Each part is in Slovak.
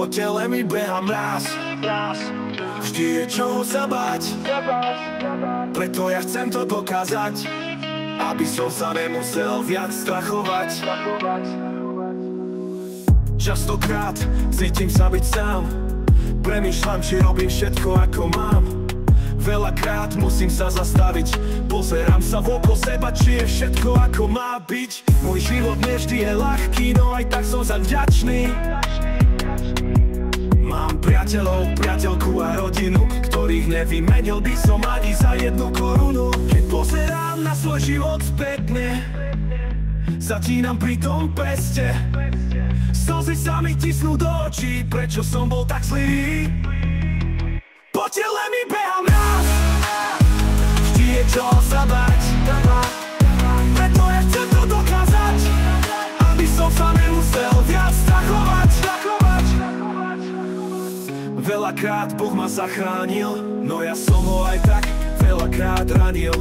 Po tele mi beha mráz, vždy je čoho sa báť. Preto ja chcem to dokázať, aby som sa nemusel viac strachovať. Častokrát cítim sa byť sám, premýšľam, či robím všetko ako mám. Veľakrát musím sa zastaviť, pozerám sa okolo seba, či je všetko ako má byť. Môj život nevždy je ľahký, no aj tak som za vďačný. Mám priateľov, priateľku a rodinu, ktorých nevymenil by som ani za jednu korunu. Keď pozerám na svoj život spätne, zatínam pri tom preste. Slzy sa mi tisnú do očí, prečo som bol tak zlý. Po tele mi beha mráz, vždy je čoho sa báť. Preto ja chcem to dokázať, aby som sa nemusel viac strachovať. Veľakrát Boh ma zachránil, no ja som ho aj tak veľakrát ranil.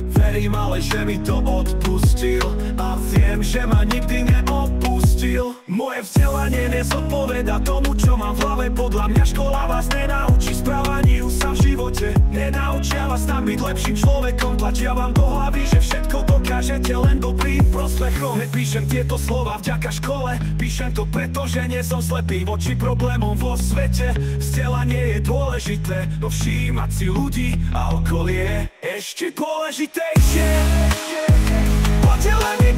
Verím ale, že mi to odpustil a viem, že ma nikdy neopustil. Moje vzdelanie nezodpovedá tomu, čo mám v hlave. Podľa mňa škola vás nenaučí správaniu sa v živote. Nenaučia vás tam byť lepším človekom. Tlačia vám do hlavy, že všetko dokážete len dobrým prospechom. Nepíšem tieto slova vďaka škole, píšem to preto, že nie som slepý voči problémom vo svete. Vzdelanie je dôležité, no všímať si ľudí a okolie je ešte dôležitejšie. Po tele mi